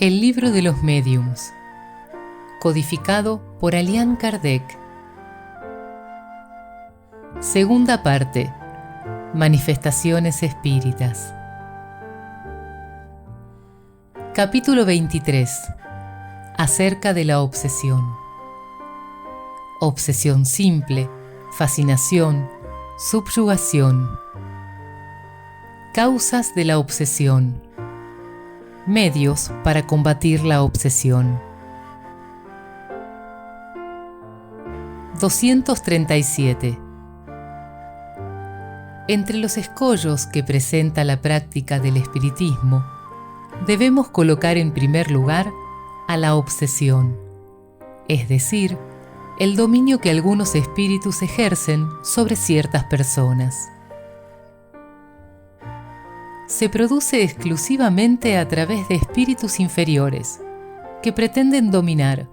El libro de los médiums, codificado por Allan Kardec. Segunda parte. Manifestaciones espíritas. Capítulo 23. Acerca de la obsesión. Obsesión simple, fascinación, subyugación. Causas de la obsesión. Medios para combatir la obsesión. 237. Entre los escollos que presenta la práctica del espiritismo, debemos colocar en primer lugar a la obsesión, es decir, el dominio que algunos espíritus ejercen sobre ciertas personas. Se produce exclusivamente a través de espíritus inferiores, que pretenden dominar,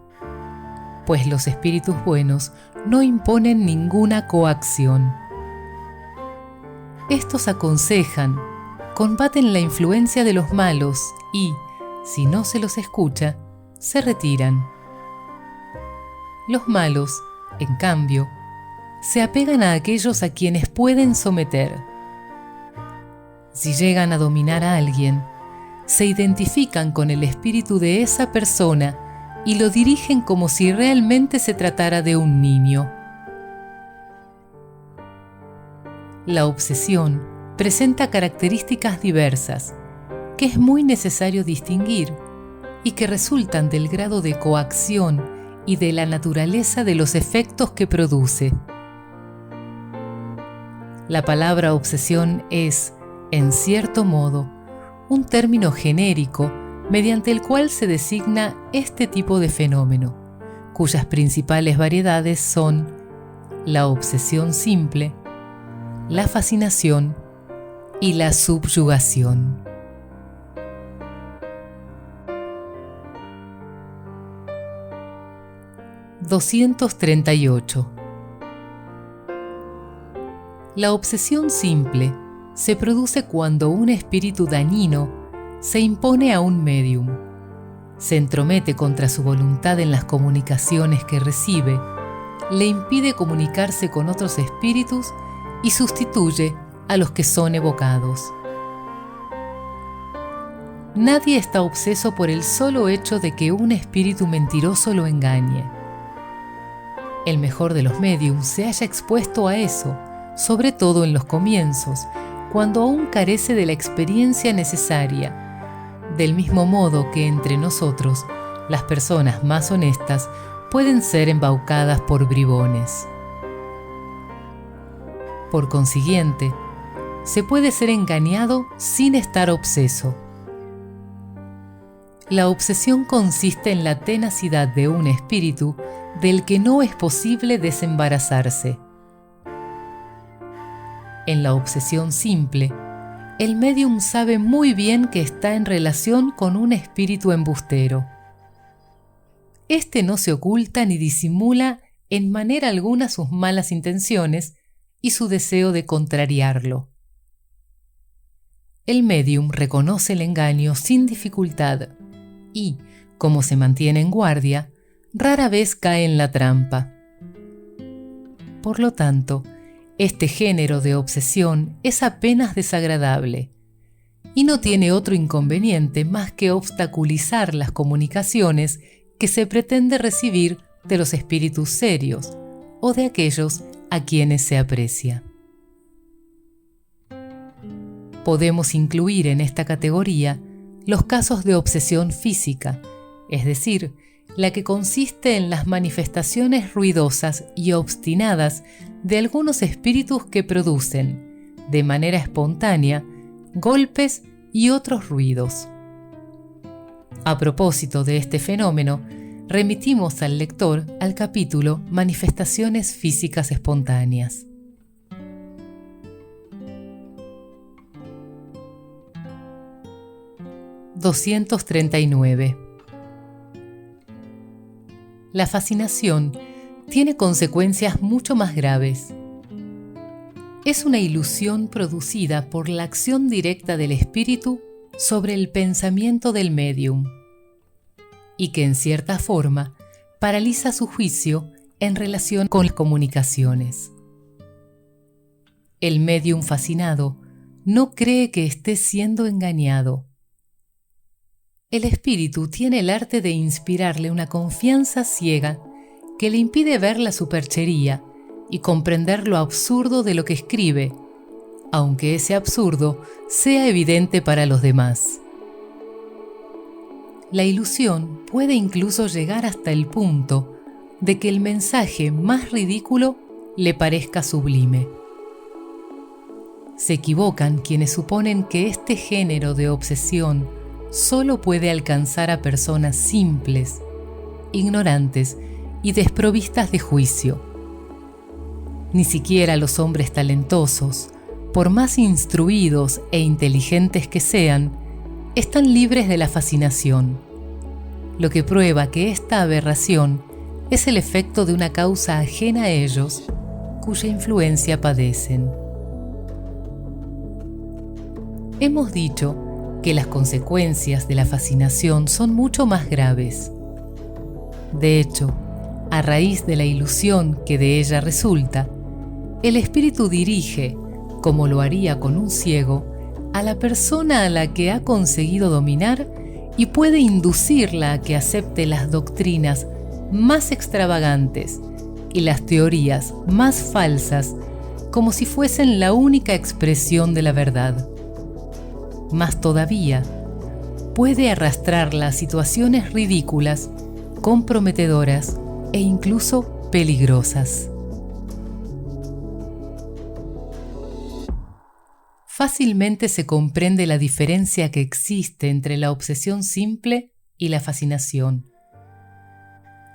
pues los espíritus buenos no imponen ninguna coacción. Estos aconsejan, combaten la influencia de los malos y, si no se los escucha, se retiran. Los malos, en cambio, se apegan a aquellos a quienes pueden someter. Si llegan a dominar a alguien, se identifican con el espíritu de esa persona y lo dirigen como si realmente se tratara de un niño. La obsesión presenta características diversas, que es muy necesario distinguir y que resultan del grado de coacción y de la naturaleza de los efectos que produce. La palabra obsesión es, en cierto modo, un término genérico mediante el cual se designa este tipo de fenómeno, cuyas principales variedades son la obsesión simple, la fascinación y la subyugación. (238) La obsesión simple se produce cuando un espíritu dañino se impone a un médium, se entromete contra su voluntad en las comunicaciones que recibe, le impide comunicarse con otros espíritus y sustituye a los que son evocados. Nadie está obseso por el solo hecho de que un espíritu mentiroso lo engañe. El mejor de los médiums se halla expuesto a eso, sobre todo en los comienzos, cuando aún carece de la experiencia necesaria, del mismo modo que entre nosotros, las personas más honestas pueden ser embaucadas por bribones. Por consiguiente, se puede ser engañado sin estar obseso. La obsesión consiste en la tenacidad de un espíritu del que no es posible desembarazarse. En la obsesión simple, el médium sabe muy bien que está en relación con un espíritu embustero. Este no se oculta ni disimula en manera alguna sus malas intenciones y su deseo de contrariarlo. El médium reconoce el engaño sin dificultad y, como se mantiene en guardia, rara vez cae en la trampa. Por lo tanto, este género de obsesión es apenas desagradable y no tiene otro inconveniente más que obstaculizar las comunicaciones que se pretende recibir de los espíritus serios o de aquellos a quienes se aprecia. Podemos incluir en esta categoría los casos de obsesión física, es decir, la que consiste en las manifestaciones ruidosas y obstinadas de algunos espíritus que producen, de manera espontánea, golpes y otros ruidos. A propósito de este fenómeno, remitimos al lector al capítulo Manifestaciones físicas espontáneas. (239) La fascinación tiene consecuencias mucho más graves. Es una ilusión producida por la acción directa del espíritu sobre el pensamiento del médium. y que en cierta forma paraliza su juicio en relación con las comunicaciones. El médium fascinado no cree que esté siendo engañado. El espíritu tiene el arte de inspirarle una confianza ciega que le impide ver la superchería y comprender lo absurdo de lo que escribe, aunque ese absurdo sea evidente para los demás. La ilusión puede incluso llegar hasta el punto de que el mensaje más ridículo le parezca sublime. Se equivocan quienes suponen que este género de obsesión solo puede alcanzar a personas simples, ignorantes y desprovistas de juicio. Ni siquiera los hombres talentosos, por más instruidos e inteligentes que sean, están libres de la fascinación, lo que prueba que esta aberración es el efecto de una causa ajena a ellos, cuya influencia padecen. Hemos dicho que las consecuencias de la fascinación son mucho más graves. De hecho, a raíz de la ilusión que de ella resulta, el espíritu dirige, como lo haría con un ciego, a la persona a la que ha conseguido dominar y puede inducirla a que acepte las doctrinas más extravagantes y las teorías más falsas como si fuesen la única expresión de la verdad. Más todavía, puede arrastrarla a situaciones ridículas, comprometedoras e incluso peligrosas. Fácilmente se comprende la diferencia que existe entre la obsesión simple y la fascinación.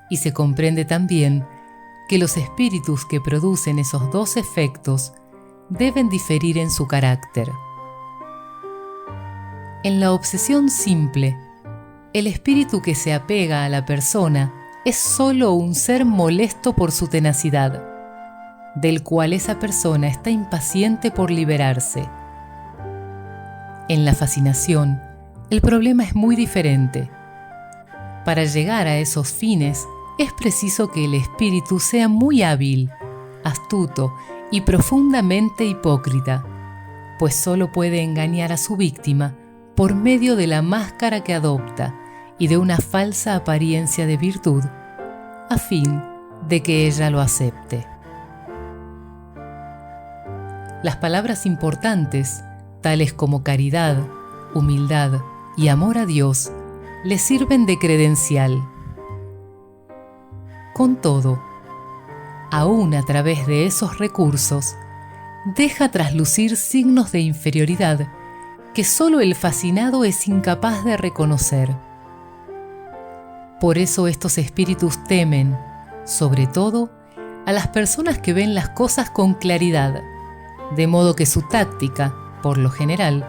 Y se comprende también que los espíritus que producen esos dos efectos deben diferir en su carácter. En la obsesión simple, el espíritu que se apega a la persona es solo un ser molesto por su tenacidad, del cual esa persona está impaciente por liberarse. En la fascinación, el problema es muy diferente. Para llegar a esos fines, es preciso que el espíritu sea muy hábil, astuto y profundamente hipócrita, pues solo puede engañar a su víctima por medio de la máscara que adopta y de una falsa apariencia de virtud, a fin de que ella lo acepte. Las palabras importantes, tales como caridad, humildad y amor a Dios, le sirven de credencial. Con todo, aún a través de esos recursos, deja traslucir signos de inferioridad que solo el fascinado es incapaz de reconocer. Por eso estos espíritus temen, sobre todo, a las personas que ven las cosas con claridad, de modo que su táctica, por lo general,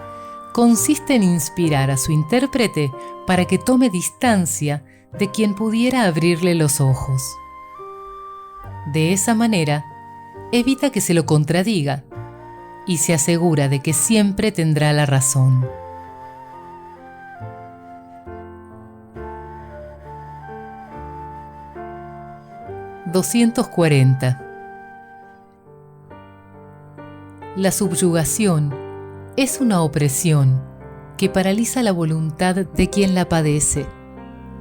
consiste en inspirar a su intérprete para que tome distancia de quien pudiera abrirle los ojos. De esa manera, evita que se lo contradiga y se asegura de que siempre tendrá la razón. (240) La subyugación es una opresión que paraliza la voluntad de quien la padece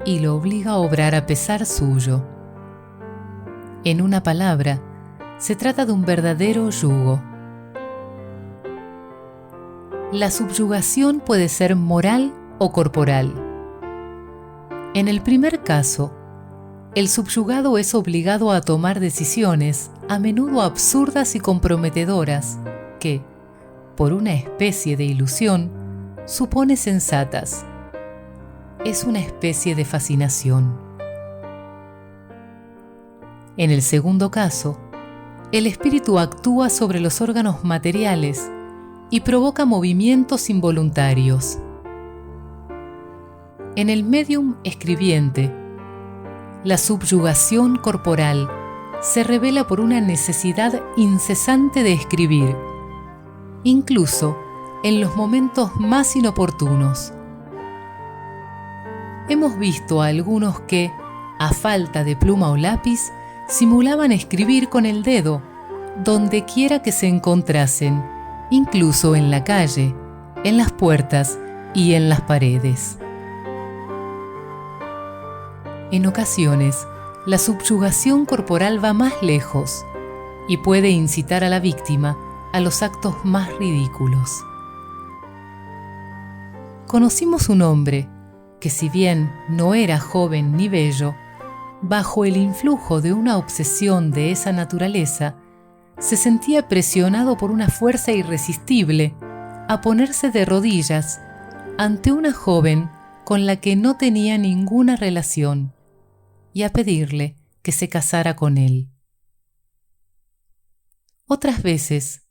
y lo obliga a obrar a pesar suyo. En una palabra, se trata de un verdadero yugo. La subyugación puede ser moral o corporal. En el primer caso, el subyugado es obligado a tomar decisiones a menudo absurdas y comprometedoras que, por una especie de ilusión, supone sensatas. Es una especie de fascinación. En el segundo caso, el espíritu actúa sobre los órganos materiales y provoca movimientos involuntarios. En el médium escribiente, la subyugación corporal se revela por una necesidad incesante de escribir, incluso en los momentos más inoportunos. hemos visto a algunos que, a falta de pluma o lápiz, simulaban escribir con el dedo, donde quiera que se encontrasen, incluso en la calle, en las puertas y en las paredes. En ocasiones, la subyugación corporal va más lejos y puede incitar a la víctima a los actos más ridículos. Conocimos un hombre que, si bien no era joven ni bello, bajo el influjo de una obsesión de esa naturaleza, se sentía presionado por una fuerza irresistible a ponerse de rodillas ante una joven con la que no tenía ninguna relación y a pedirle que se casara con él. Otras veces,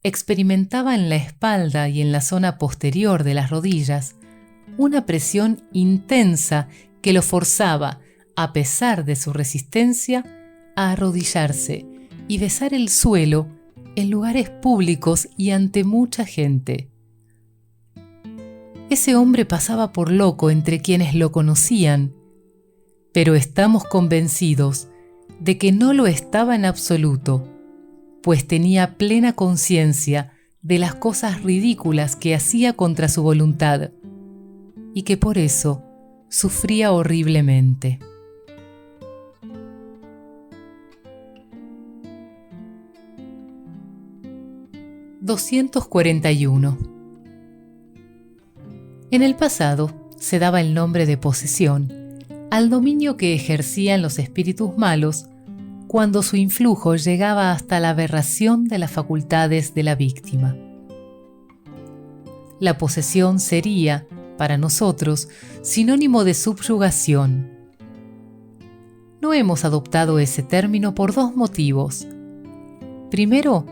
experimentaba en la espalda y en la zona posterior de las rodillas una presión intensa que lo forzaba, a pesar de su resistencia, a arrodillarse y besar el suelo en lugares públicos y ante mucha gente. Ese hombre pasaba por loco entre quienes lo conocían, pero estamos convencidos de que no lo estaba en absoluto, pues tenía plena conciencia de las cosas ridículas que hacía contra su voluntad y que por eso sufría horriblemente. (241) En el pasado se daba el nombre de posesión al dominio que ejercían los espíritus malos cuando su influjo llegaba hasta la aberración de las facultades de la víctima. La posesión sería, para nosotros, sinónimo de subyugación. No hemos adoptado ese término por dos motivos. Primero,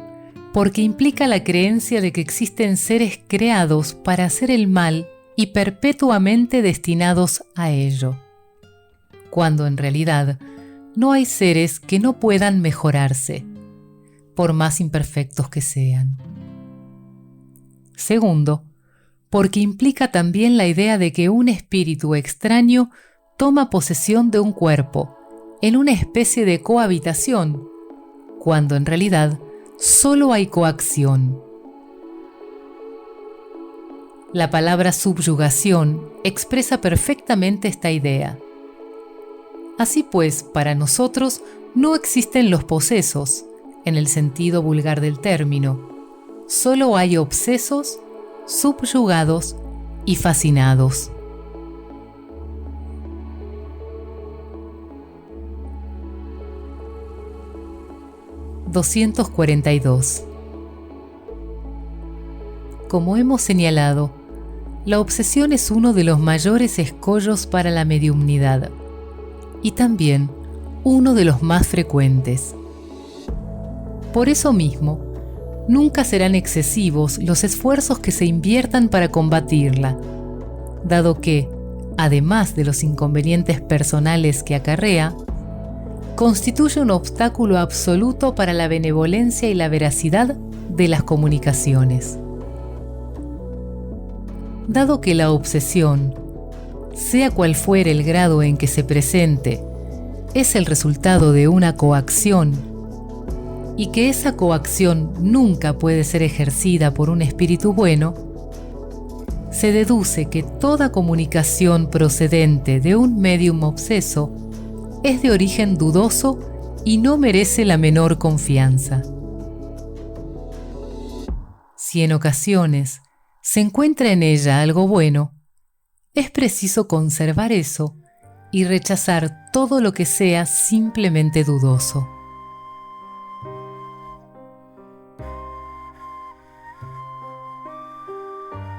porque implica la creencia de que existen seres creados para hacer el mal y perpetuamente destinados a ello, cuando en realidad no hay seres que no puedan mejorarse, por más imperfectos que sean. Segundo, porque implica también la idea de que un espíritu extraño toma posesión de un cuerpo, en una especie de cohabitación, cuando en realidad solo hay coacción. La palabra subyugación expresa perfectamente esta idea. Así pues, para nosotros no existen los posesos, en el sentido vulgar del término. Solo hay obsesos, subyugados y fascinados. (242) Como hemos señalado, la obsesión es uno de los mayores escollos para la mediumnidad y también uno de los más frecuentes. Por eso mismo, nunca serán excesivos los esfuerzos que se inviertan para combatirla, dado que, además de los inconvenientes personales que acarrea, constituye un obstáculo absoluto para la benevolencia y la veracidad de las comunicaciones. Dado que la obsesión, sea cual fuere el grado en que se presente, es el resultado de una coacción, y que esa coacción nunca puede ser ejercida por un espíritu bueno, se deduce que toda comunicación procedente de un médium obseso es de origen dudoso y no merece la menor confianza. Si en ocasiones se encuentra en ella algo bueno, es preciso conservar eso y rechazar todo lo que sea simplemente dudoso.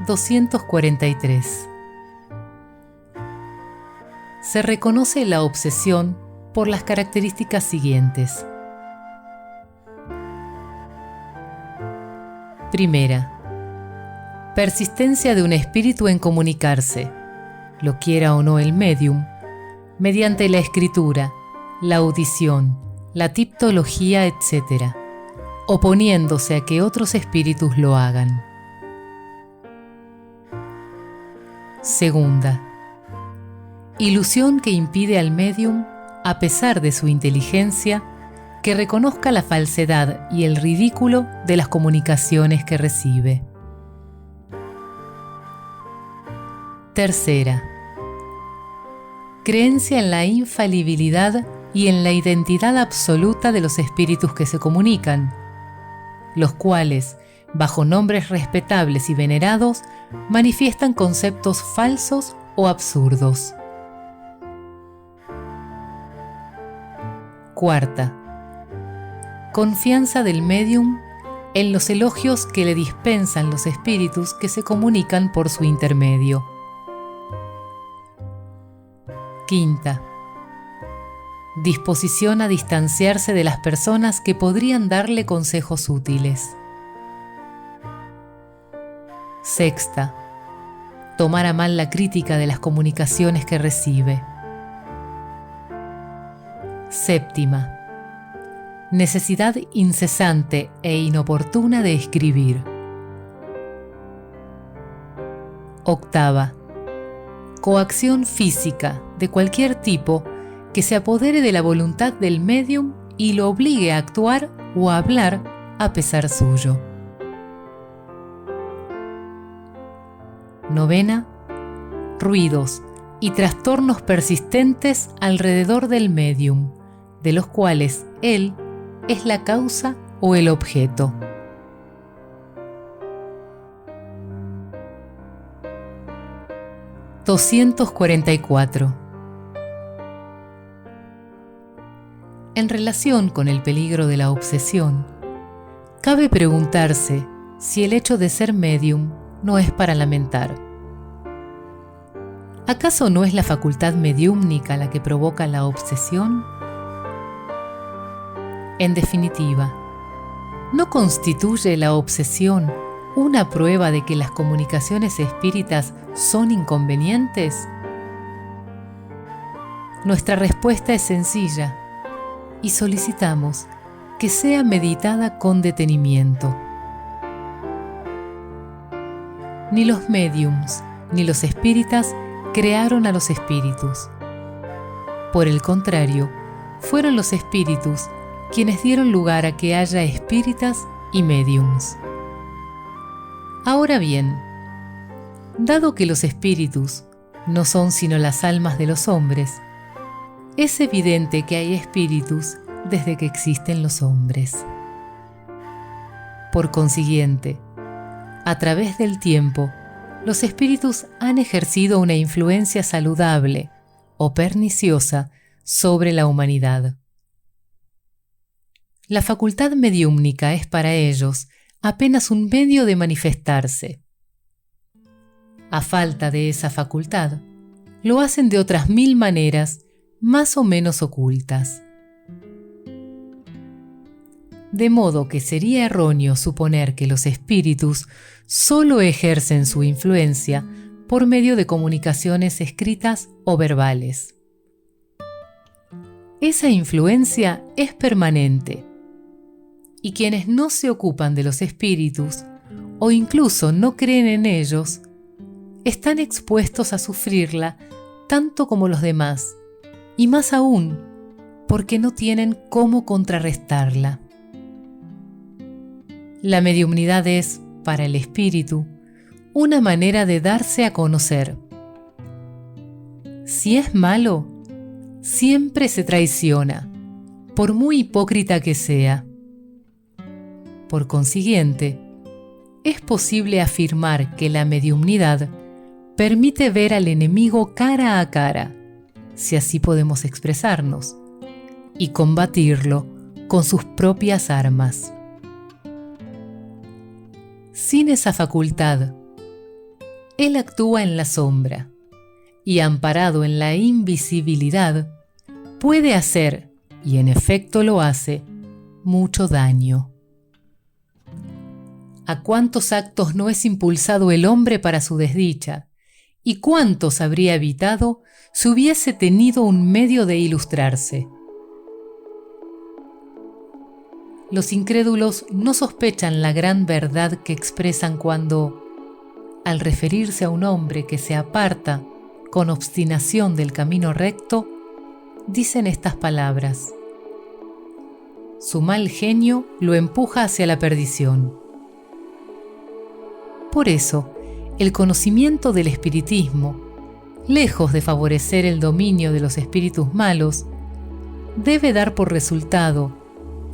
(243) Se reconoce la obsesión por las características siguientes. Primera, persistencia de un espíritu en comunicarse, lo quiera o no el médium, mediante la escritura, la audición, la tiptología, etc., oponiéndose a que otros espíritus lo hagan. Segunda, Ilusión que impide al médium, a pesar de su inteligencia, que reconozca la falsedad y el ridículo de las comunicaciones que recibe. Tercera, creencia en la infalibilidad y en la identidad absoluta de los espíritus que se comunican, los cuales, bajo nombres respetables y venerados, manifiestan conceptos falsos o absurdos. Cuarta, confianza del médium en los elogios que le dispensan los espíritus que se comunican por su intermedio. Quinta, disposición a distanciarse de las personas que podrían darle consejos útiles. Sexta, tomar a mal la crítica de las comunicaciones que recibe. Séptima, necesidad incesante e inoportuna de escribir. Octava, coacción física de cualquier tipo que se apodere de la voluntad del médium y lo obligue a actuar o a hablar a pesar suyo. Novena, ruidos y trastornos persistentes alrededor del médium, de los cuales él es la causa o el objeto. (244) En relación con el peligro de la obsesión, cabe preguntarse si el hecho de ser médium no es para lamentar. ¿Acaso no es la facultad mediúmnica la que provoca la obsesión? En definitiva, ¿no constituye la obsesión una prueba de que las comunicaciones espíritas son inconvenientes? Nuestra respuesta es sencilla y solicitamos que sea meditada con detenimiento. Ni los médiums ni los espíritas crearon a los espíritus. Por el contrario, fueron los espíritus quienes dieron lugar a que haya espíritas y médiums. Ahora bien, dado que los espíritus no son sino las almas de los hombres, es evidente que hay espíritus desde que existen los hombres. Por consiguiente, a través del tiempo, los espíritus han ejercido una influencia saludable o perniciosa sobre la humanidad. La facultad mediúmnica es para ellos apenas un medio de manifestarse. A falta de esa facultad, lo hacen de otras 1000 maneras más o menos ocultas. De modo que sería erróneo suponer que los espíritus solo ejercen su influencia por medio de comunicaciones escritas o verbales. Esa influencia es permanente, y quienes no se ocupan de los espíritus, o incluso no creen en ellos, están expuestos a sufrirla tanto como los demás, y más aún porque no tienen cómo contrarrestarla. La mediumnidad es, para el espíritu, una manera de darse a conocer. Si es malo, siempre se traiciona, por muy hipócrita que sea. Por consiguiente, es posible afirmar que la mediumnidad permite ver al enemigo cara a cara, si así podemos expresarnos, y combatirlo con sus propias armas. Sin esa facultad, él actúa en la sombra y, amparado en la invisibilidad, puede hacer, y en efecto lo hace, mucho daño. ¿A cuántos actos no es impulsado el hombre para su desdicha? ¿Y cuántos habría evitado si hubiese tenido un medio de ilustrarse? Los incrédulos no sospechan la gran verdad que expresan cuando, al referirse a un hombre que se aparta con obstinación del camino recto, dicen estas palabras: su mal genio lo empuja hacia la perdición. Por eso, el conocimiento del espiritismo, lejos de favorecer el dominio de los espíritus malos, debe dar por resultado,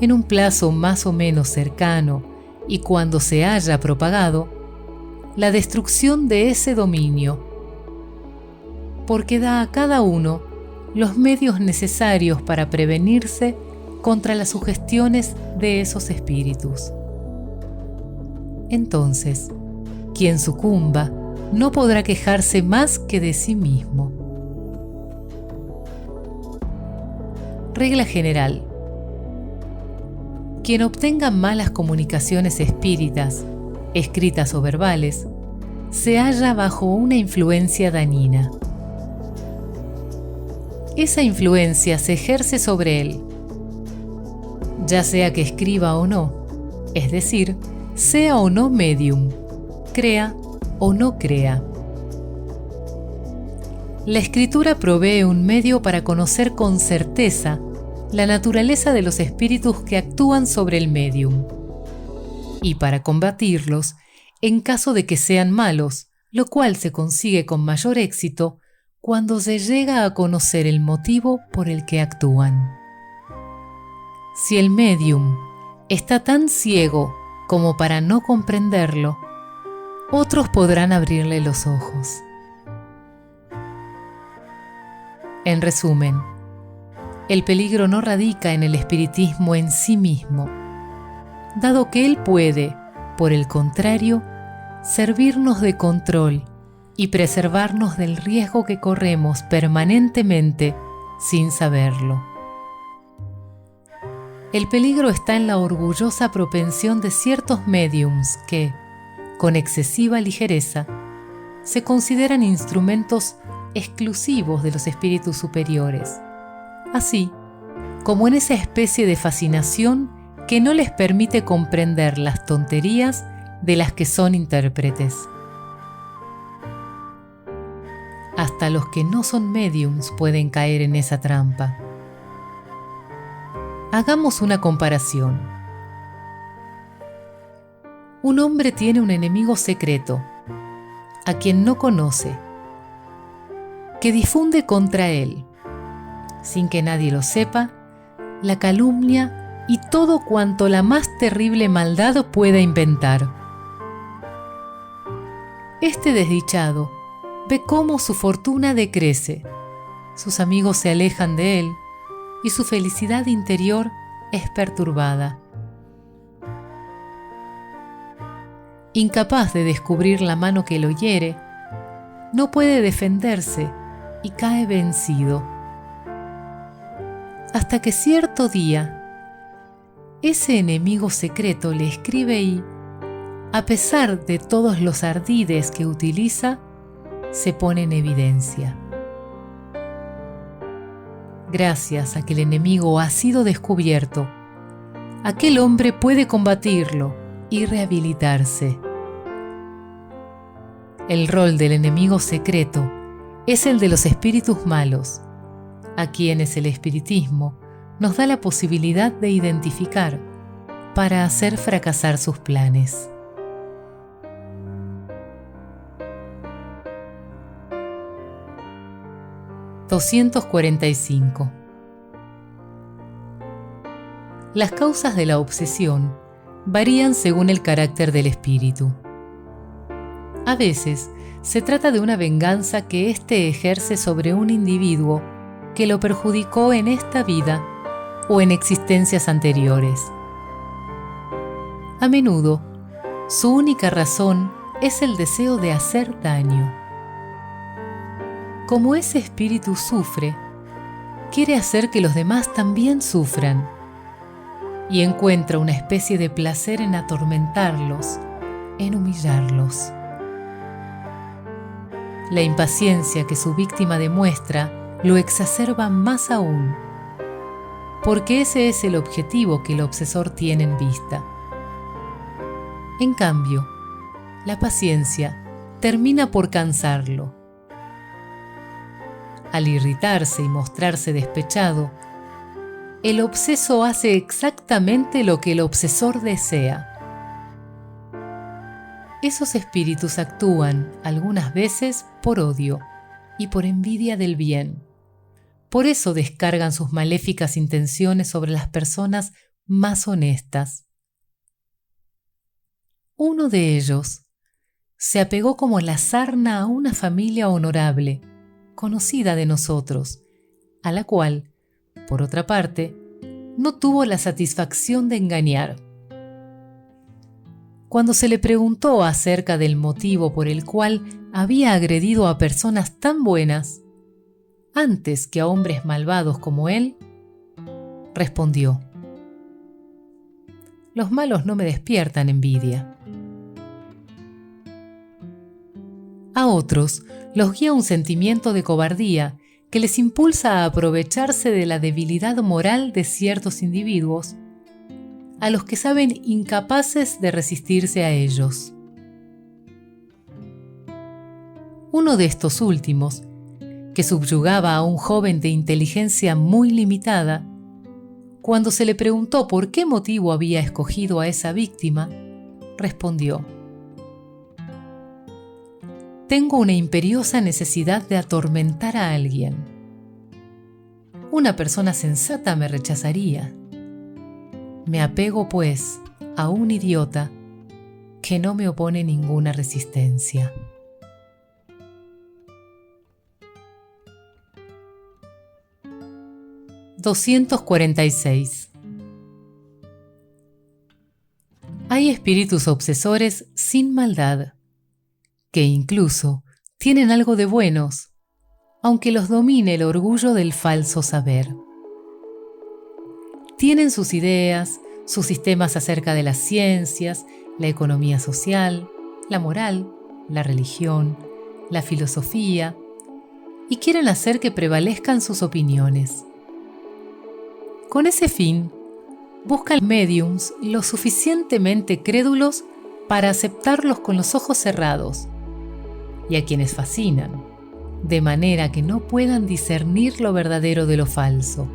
en un plazo más o menos cercano y cuando se haya propagado, la destrucción de ese dominio, porque da a cada uno los medios necesarios para prevenirse contra las sugestiones de esos espíritus. Entonces, quien sucumba no podrá quejarse más que de sí mismo. Regla general: quien obtenga malas comunicaciones espíritas, escritas o verbales, se halla bajo una influencia dañina. Esa influencia se ejerce sobre él, ya sea que escriba o no, es decir, sea o no medium, crea o no crea. La escritura provee un medio para conocer con certeza la naturaleza de los espíritus que actúan sobre el medium, y para combatirlos en caso de que sean malos, lo cual se consigue con mayor éxito cuando se llega a conocer el motivo por el que actúan. Si el medium está tan ciego como para no comprenderlo, otros podrán abrirle los ojos. En resumen, el peligro no radica en el espiritismo en sí mismo, dado que él puede, por el contrario, servirnos de control y preservarnos del riesgo que corremos permanentemente sin saberlo. El peligro está en la orgullosa propensión de ciertos médiums que, con excesiva ligereza, se consideran instrumentos exclusivos de los espíritus superiores, así como en esa especie de fascinación que no les permite comprender las tonterías de las que son intérpretes. Hasta los que no son médiums pueden caer en esa trampa. Hagamos una comparación. Un hombre tiene un enemigo secreto, a quien no conoce, que difunde contra él, sin que nadie lo sepa, la calumnia y todo cuanto la más terrible maldad pueda inventar. Este desdichado ve cómo su fortuna decrece, sus amigos se alejan de él y su felicidad interior es perturbada. Incapaz de descubrir la mano que lo hiere, no puede defenderse y cae vencido. Hasta que cierto día, ese enemigo secreto le escribe y, a pesar de todos los ardides que utiliza, se pone en evidencia. Gracias a que el enemigo ha sido descubierto, aquel hombre puede combatirlo y rehabilitarse. El rol del enemigo secreto es el de los espíritus malos, a quienes el espiritismo nos da la posibilidad de identificar para hacer fracasar sus planes. (245) Las causas de la obsesión varían según el carácter del espíritu. A veces se trata de una venganza que éste ejerce sobre un individuo que lo perjudicó en esta vida o en existencias anteriores. A menudo, su única razón es el deseo de hacer daño. Como ese espíritu sufre, quiere hacer que los demás también sufran y encuentra una especie de placer en atormentarlos, en humillarlos. La impaciencia que su víctima demuestra lo exacerba más aún, porque ese es el objetivo que el obsesor tiene en vista. En cambio, la paciencia termina por cansarlo. Al irritarse y mostrarse despechado, el obseso hace exactamente lo que el obsesor desea. Esos espíritus actúan algunas veces por odio y por envidia del bien. Por eso descargan sus maléficas intenciones sobre las personas más honestas. Uno de ellos se apegó como la sarna a una familia honorable, conocida de nosotros, a la cual, por otra parte, no tuvo la satisfacción de engañar. Cuando se le preguntó acerca del motivo por el cual había agredido a personas tan buenas, antes que a hombres malvados como él, respondió: los malos no me despiertan envidia. A otros los guía un sentimiento de cobardía que les impulsa a aprovecharse de la debilidad moral de ciertos individuos, a los que saben incapaces de resistirse a ellos. Uno de estos últimos, que subyugaba a un joven de inteligencia muy limitada, cuando se le preguntó por qué motivo había escogido a esa víctima, respondió: tengo una imperiosa necesidad de atormentar a alguien. Una persona sensata me rechazaría. Me apego, pues, a un idiota que no me opone ninguna resistencia. (246) Hay espíritus obsesores sin maldad, que incluso tienen algo de buenos, aunque los domine el orgullo del falso saber. Tienen sus ideas, sus sistemas acerca de las ciencias, la economía social, la moral, la religión, la filosofía, y quieren hacer que prevalezcan sus opiniones. Con ese fin, buscan médiums lo suficientemente crédulos para aceptarlos con los ojos cerrados, y a quienes fascinan, de manera que no puedan discernir lo verdadero de lo falso.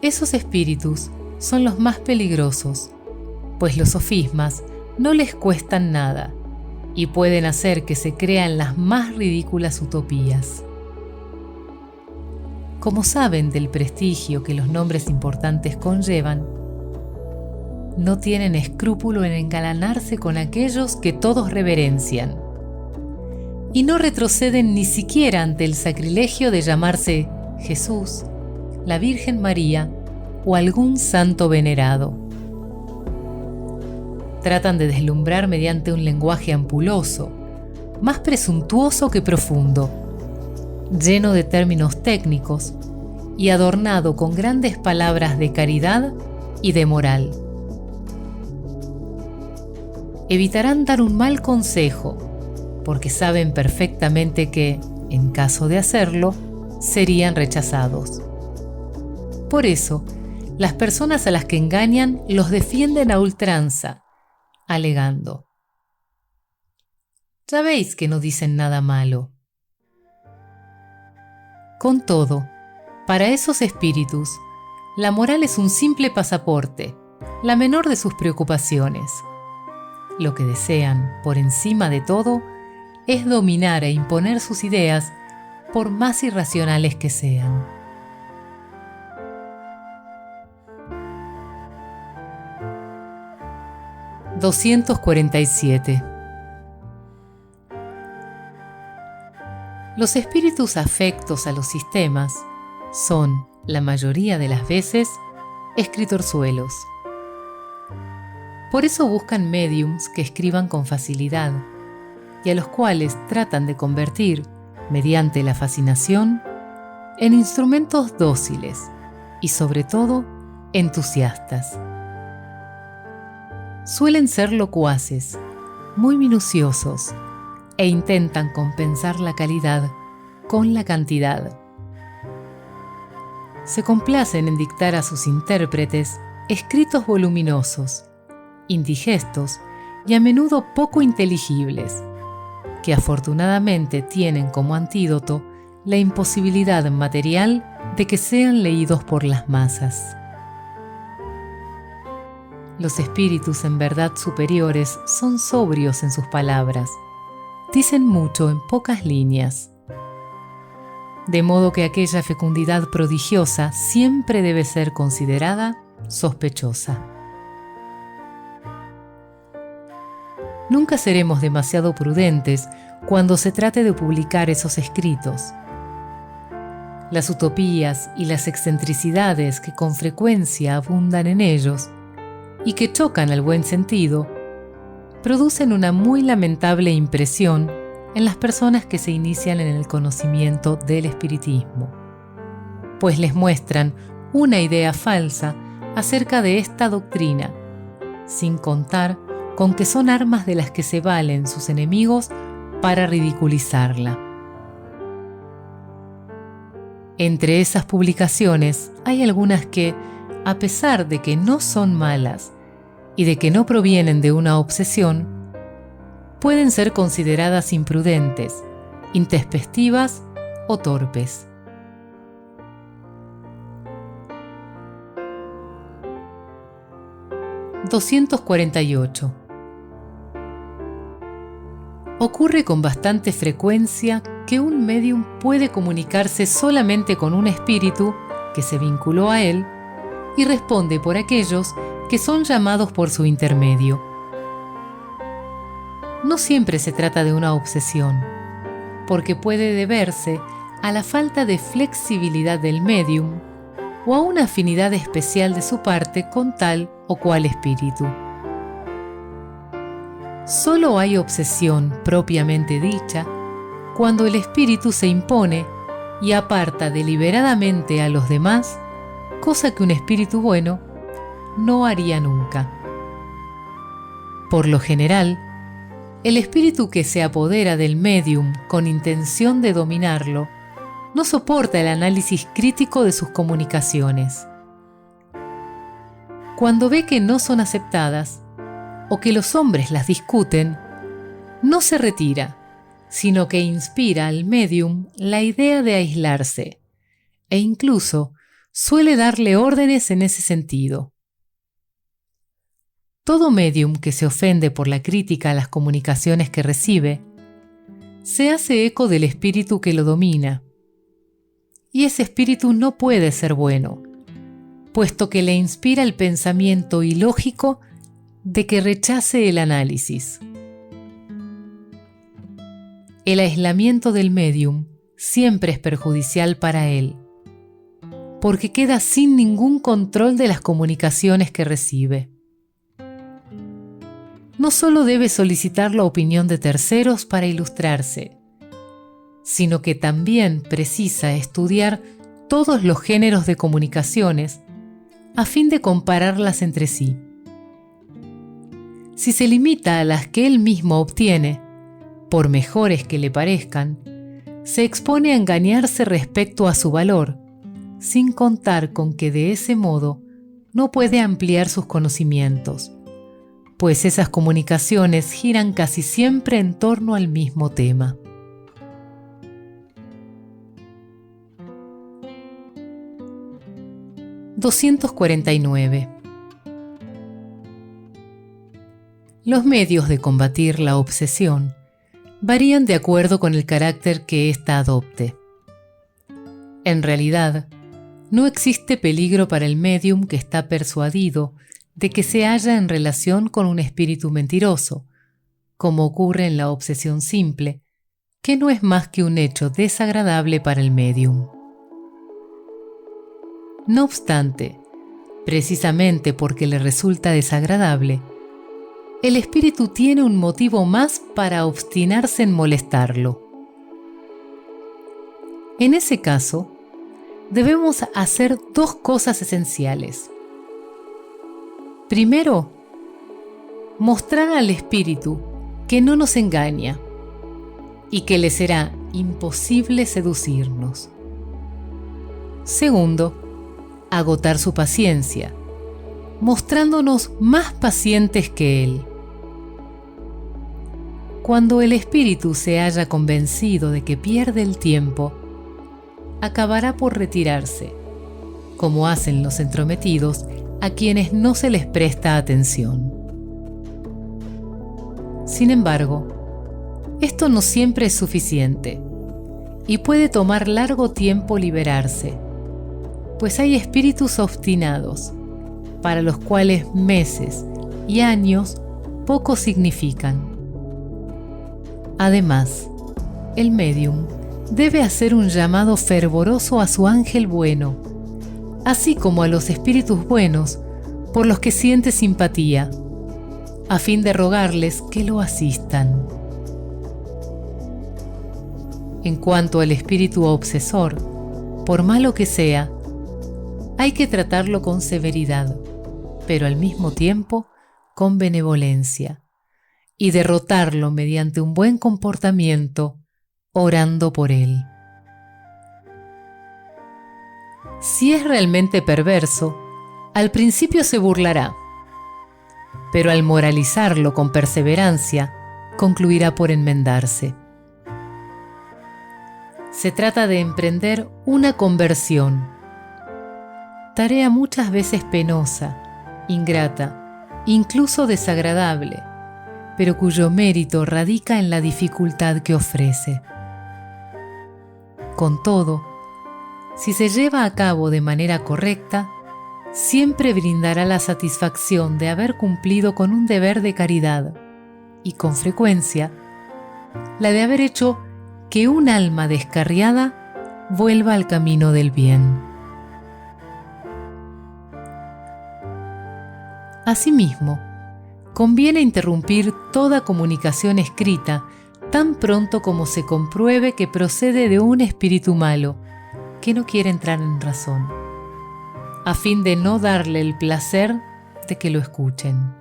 Esos espíritus son los más peligrosos, pues los sofismas no les cuestan nada y pueden hacer que se crean las más ridículas utopías. Como saben del prestigio que los nombres importantes conllevan, no tienen escrúpulo en engalanarse con aquellos que todos reverencian, y no retroceden ni siquiera ante el sacrilegio de llamarse Jesús, la Virgen María o algún santo venerado. Tratan de deslumbrar mediante un lenguaje ampuloso, más presuntuoso que profundo, lleno de términos técnicos y adornado con grandes palabras de caridad y de moral. Evitarán dar un mal consejo, porque saben perfectamente que, en caso de hacerlo, serían rechazados. Por eso, las personas a las que engañan los defienden a ultranza, alegando: ya veis que no dicen nada malo. Con todo, para esos espíritus, la moral es un simple pasaporte, la menor de sus preocupaciones. Lo que desean, por encima de todo, es dominar e imponer sus ideas, por más irracionales que sean. (247) Los espíritus afectos a los sistemas son, la mayoría de las veces, escritorzuelos. Por eso buscan médiums que escriban con facilidad, y a los cuales tratan de convertir, mediante la fascinación, en instrumentos dóciles y, sobre todo, entusiastas. Suelen ser locuaces, muy minuciosos, e intentan compensar la calidad con la cantidad. Se complacen en dictar a sus intérpretes escritos voluminosos, indigestos y a menudo poco inteligibles, que afortunadamente tienen como antídoto la imposibilidad material de que sean leídos por las masas. Los espíritus en verdad superiores son sobrios en sus palabras, dicen mucho en pocas líneas, de modo que aquella fecundidad prodigiosa siempre debe ser considerada sospechosa. Nunca seremos demasiado prudentes cuando se trate de publicar esos escritos. Las utopías y las excentricidades que con frecuencia abundan en ellos y que chocan al buen sentido, producen una muy lamentable impresión en las personas que se inician en el conocimiento del espiritismo, pues les muestran una idea falsa acerca de esta doctrina, sin contar con que son armas de las que se valen sus enemigos para ridiculizarla. Entre esas publicaciones hay algunas que, a pesar de que no son malas y de que no provienen de una obsesión, pueden ser consideradas imprudentes, intempestivas o torpes. (248) Ocurre con bastante frecuencia que un médium puede comunicarse solamente con un espíritu que se vinculó a él y responde por aquellos que son llamados por su intermedio. No siempre se trata de una obsesión, porque puede deberse a la falta de flexibilidad del médium o a una afinidad especial de su parte con tal o cual espíritu. Solo hay obsesión propiamente dicha cuando el espíritu se impone y aparta deliberadamente a los demás, cosa que un espíritu bueno no haría nunca. Por lo general, el espíritu que se apodera del médium con intención de dominarlo no soporta el análisis crítico de sus comunicaciones. Cuando ve que no son aceptadas o que los hombres las discuten, no se retira, sino que inspira al médium la idea de aislarse, e incluso suele darle órdenes en ese sentido. Todo médium que se ofende por la crítica a las comunicaciones que recibe, se hace eco del espíritu que lo domina, y ese espíritu no puede ser bueno, puesto que le inspira el pensamiento ilógico de que rechace el análisis. El aislamiento del médium siempre es perjudicial para él, porque queda sin ningún control de las comunicaciones que recibe. No solo debe solicitar la opinión de terceros para ilustrarse, sino que también precisa estudiar todos los géneros de comunicaciones a fin de compararlas entre sí. Si se limita a las que él mismo obtiene, por mejores que le parezcan, se expone a engañarse respecto a su valor, sin contar con que de ese modo no puede ampliar sus conocimientos, pues esas comunicaciones giran casi siempre en torno al mismo tema. (249) Los medios de combatir la obsesión varían de acuerdo con el carácter que ésta adopte. En realidad, no existe peligro para el médium que está persuadido de que se halla en relación con un espíritu mentiroso, como ocurre en la obsesión simple, que no es más que un hecho desagradable para el médium. No obstante, precisamente porque le resulta desagradable, el espíritu tiene un motivo más para obstinarse en molestarlo. En ese caso, debemos hacer dos cosas esenciales. Primero, mostrar al espíritu que no nos engaña y que le será imposible seducirnos. Segundo, agotar su paciencia, mostrándonos más pacientes que él. Cuando el espíritu se haya convencido de que pierde el tiempo, acabará por retirarse, como hacen los entrometidos a quienes no se les presta atención. Sin embargo, esto no siempre es suficiente y puede tomar largo tiempo liberarse, pues hay espíritus obstinados, para los cuales meses y años poco significan. Además, el médium debe hacer un llamado fervoroso a su ángel bueno, así como a los espíritus buenos por los que siente simpatía, a fin de rogarles que lo asistan. En cuanto al espíritu obsesor, por malo que sea, hay que tratarlo con severidad, pero al mismo tiempo con benevolencia, y derrotarlo mediante un buen comportamiento, orando por él. Si es realmente perverso, al principio se burlará, pero al moralizarlo con perseverancia, concluirá por enmendarse. Se trata de emprender una conversión, tarea muchas veces penosa, ingrata, incluso desagradable, pero cuyo mérito radica en la dificultad que ofrece. Con todo, si se lleva a cabo de manera correcta, siempre brindará la satisfacción de haber cumplido con un deber de caridad y, con frecuencia, la de haber hecho que un alma descarriada vuelva al camino del bien. Asimismo, conviene interrumpir toda comunicación escrita tan pronto como se compruebe que procede de un espíritu malo que no quiere entrar en razón, a fin de no darle el placer de que lo escuchen.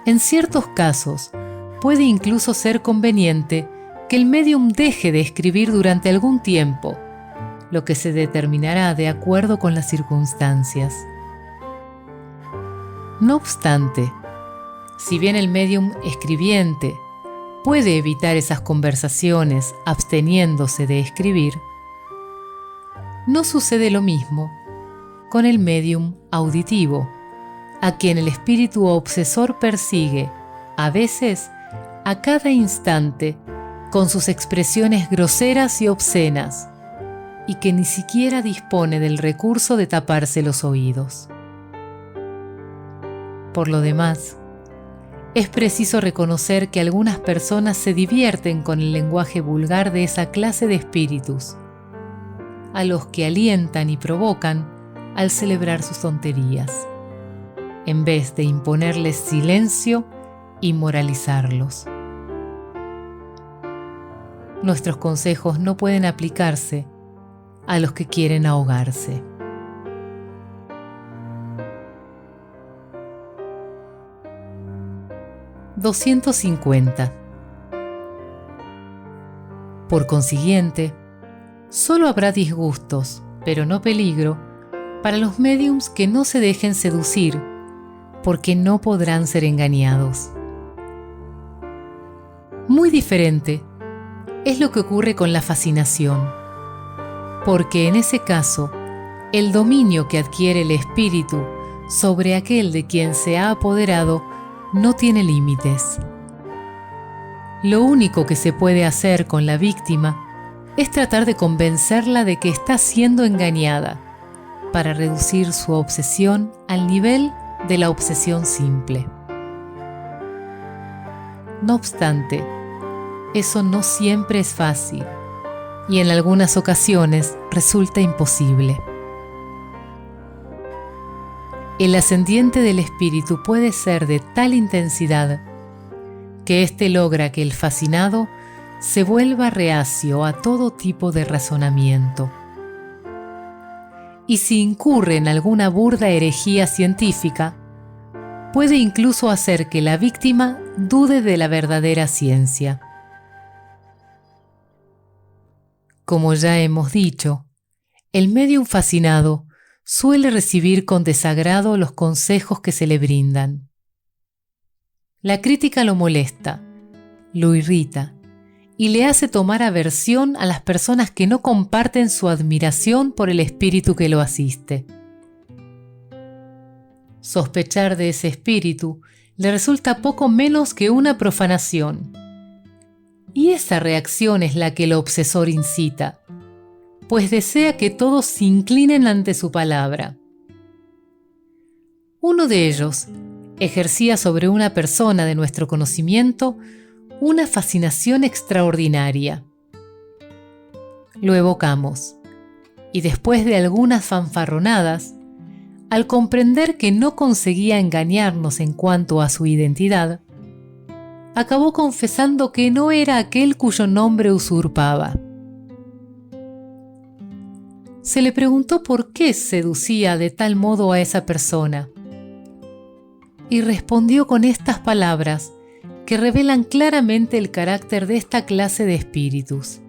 En ciertos casos, puede incluso ser conveniente que el médium deje de escribir durante algún tiempo, lo que se determinará de acuerdo con las circunstancias. No obstante, si bien el médium escribiente puede evitar esas conversaciones absteniéndose de escribir, no sucede lo mismo con el médium auditivo, a quien el espíritu obsesor persigue, a veces, a cada instante, con sus expresiones groseras y obscenas, y que ni siquiera dispone del recurso de taparse los oídos. Por lo demás, es preciso reconocer que algunas personas se divierten con el lenguaje vulgar de esa clase de espíritus, a los que alientan y provocan al celebrar sus tonterías, en vez de imponerles silencio y moralizarlos. Nuestros consejos no pueden aplicarse a los que quieren ahogarse. (250) Por consiguiente, solo habrá disgustos, pero no peligro, para los médiums que no se dejen seducir, porque no podrán ser engañados. Muy diferente es lo que ocurre con la fascinación, porque en ese caso, el dominio que adquiere el espíritu sobre aquel de quien se ha apoderado no tiene límites. Lo único que se puede hacer con la víctima es tratar de convencerla de que está siendo engañada, para reducir su obsesión al nivel de la obsesión simple. No obstante, eso no siempre es fácil y en algunas ocasiones resulta imposible. El ascendiente del espíritu puede ser de tal intensidad que éste logra que el fascinado se vuelva reacio a todo tipo de razonamiento. Y si incurre en alguna burda herejía científica, puede incluso hacer que la víctima dude de la verdadera ciencia. Como ya hemos dicho, el médium fascinado suele recibir con desagrado los consejos que se le brindan. La crítica lo molesta, lo irrita y le hace tomar aversión a las personas que no comparten su admiración por el espíritu que lo asiste. Sospechar de ese espíritu le resulta poco menos que una profanación. Y esa reacción es la que el obsesor incita, pues desea que todos se inclinen ante su palabra. Uno de ellos ejercía sobre una persona de nuestro conocimiento una fascinación extraordinaria. Lo evocamos, y después de algunas fanfarronadas, al comprender que no conseguía engañarnos en cuanto a su identidad, acabó confesando que no era aquel cuyo nombre usurpaba. Se le preguntó por qué seducía de tal modo a esa persona, y respondió con estas palabras que revelan claramente el carácter de esta clase de espíritus.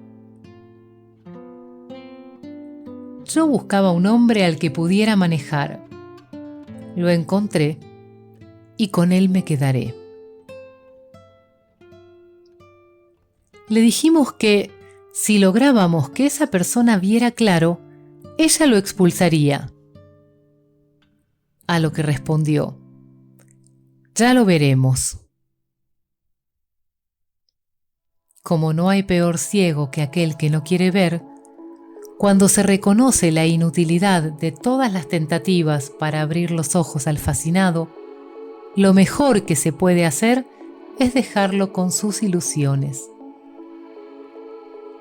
Yo buscaba un hombre al que pudiera manejar. Lo encontré y con él me quedaré. Le dijimos que, si lográbamos que esa persona viera claro, ella lo expulsaría. A lo que respondió: ya lo veremos. Como no hay peor ciego que aquel que no quiere ver, cuando se reconoce la inutilidad de todas las tentativas para abrir los ojos al fascinado, lo mejor que se puede hacer es dejarlo con sus ilusiones.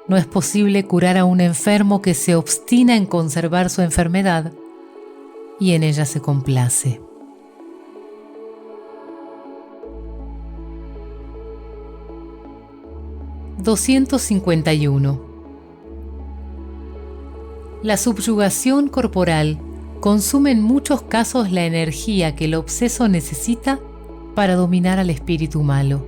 No es posible curar a un enfermo que se obstina en conservar su enfermedad y en ella se complace. (251) La subyugación corporal consume en muchos casos la energía que el obseso necesita para dominar al espíritu malo.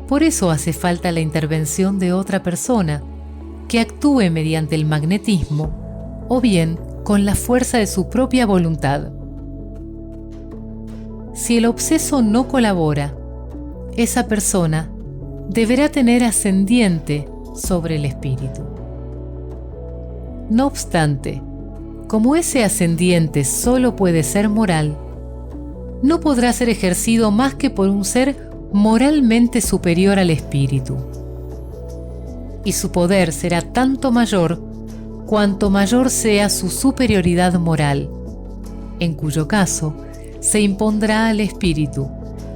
Por eso hace falta la intervención de otra persona que actúe mediante el magnetismo o bien con la fuerza de su propia voluntad. Si el obseso no colabora, esa persona deberá tener ascendiente sobre el espíritu. No obstante, como ese ascendiente solo puede ser moral, no podrá ser ejercido más que por un ser moralmente superior al espíritu. Y su poder será tanto mayor cuanto mayor sea su superioridad moral, en cuyo caso se impondrá al espíritu,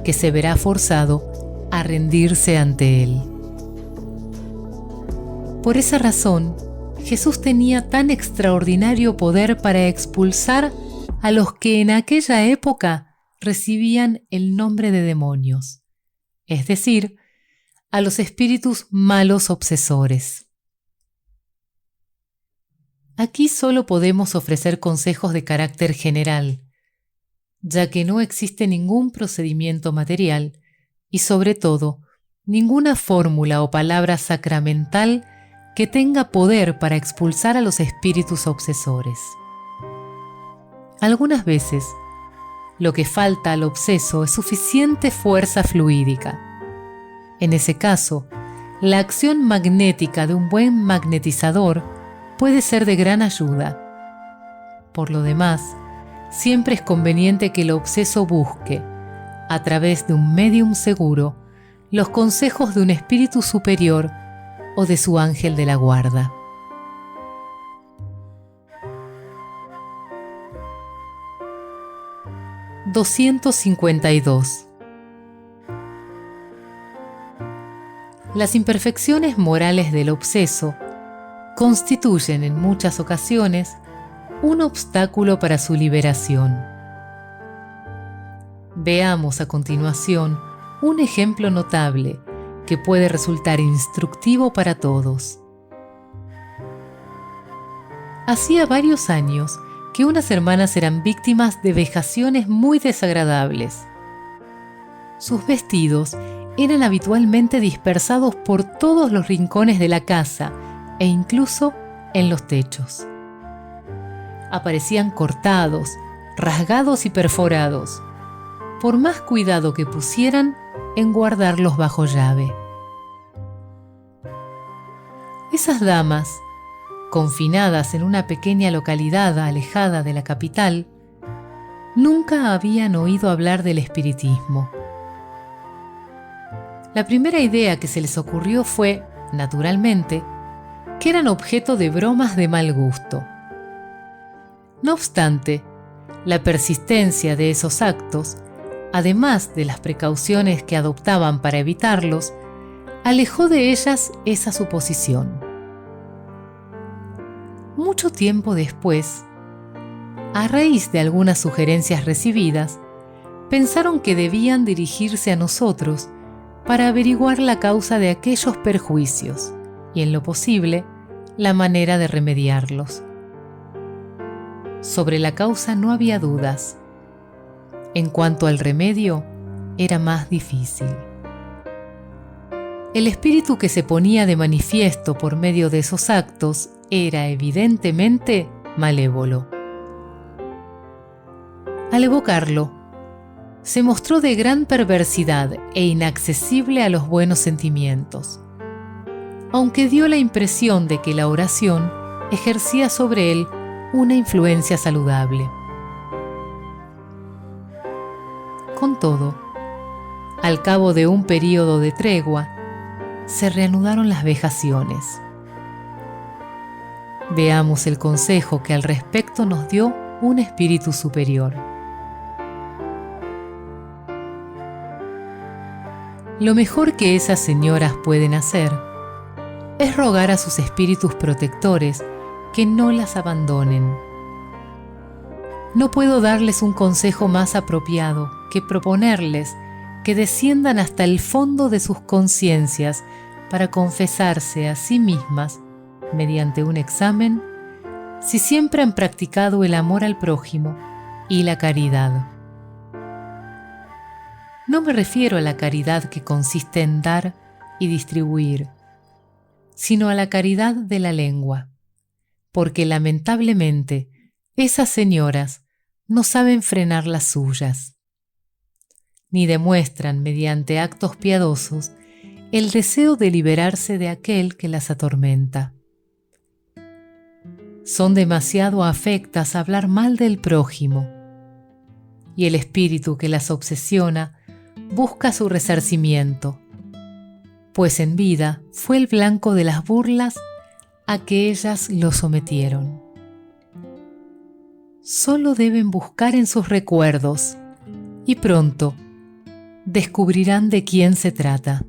que se verá forzado a rendirse ante él. Por esa razón, Jesús tenía tan extraordinario poder para expulsar a los que en aquella época recibían el nombre de demonios, es decir, a los espíritus malos obsesores. Aquí solo podemos ofrecer consejos de carácter general, ya que no existe ningún procedimiento material y, sobre todo, ninguna fórmula o palabra sacramental que tenga poder para expulsar a los espíritus obsesores. Algunas veces, lo que falta al obseso es suficiente fuerza fluídica. En ese caso, la acción magnética de un buen magnetizador puede ser de gran ayuda. Por lo demás, siempre es conveniente que el obseso busque, a través de un médium seguro, los consejos de un espíritu superior o de su ángel de la guarda. (252) Las imperfecciones morales del obseso constituyen en muchas ocasiones un obstáculo para su liberación. Veamos a continuación un ejemplo notable que puede resultar instructivo para todos. Hacía varios años que unas hermanas eran víctimas de vejaciones muy desagradables. Sus vestidos eran habitualmente dispersados por todos los rincones de la casa e incluso en los techos. Aparecían cortados, rasgados y perforados, por más cuidado que pusieran en guardarlos bajo llave. Esas damas, confinadas en una pequeña localidad alejada de la capital, nunca habían oído hablar del espiritismo. La primera idea que se les ocurrió fue, naturalmente, que eran objeto de bromas de mal gusto. No obstante, la persistencia de esos actos, además de las precauciones que adoptaban para evitarlos, alejó de ellas esa suposición. Mucho tiempo después, a raíz de algunas sugerencias recibidas, pensaron que debían dirigirse a nosotros para averiguar la causa de aquellos perjuicios y, en lo posible, la manera de remediarlos. Sobre la causa no había dudas. En cuanto al remedio, era más difícil. El espíritu que se ponía de manifiesto por medio de esos actos era evidentemente malévolo. Al evocarlo, se mostró de gran perversidad e inaccesible a los buenos sentimientos, aunque dio la impresión de que la oración ejercía sobre él una influencia saludable. Con todo, al cabo de un período de tregua, se reanudaron las vejaciones. Veamos el consejo que al respecto nos dio un espíritu superior. Lo mejor que esas señoras pueden hacer es rogar a sus espíritus protectores que no las abandonen. No puedo darles un consejo más apropiado que proponerles que desciendan hasta el fondo de sus conciencias para confesarse a sí mismas, mediante un examen, si siempre han practicado el amor al prójimo y la caridad. No me refiero a la caridad que consiste en dar y distribuir, sino a la caridad de la lengua, porque lamentablemente esas señoras no saben frenar las suyas, ni demuestran mediante actos piadosos el deseo de liberarse de aquel que las atormenta. Son demasiado afectas a hablar mal del prójimo, y el espíritu que las obsesiona busca su resarcimiento, pues en vida fue el blanco de las burlas a que ellas lo sometieron. Solo deben buscar en sus recuerdos, y pronto descubrirán de quién se trata.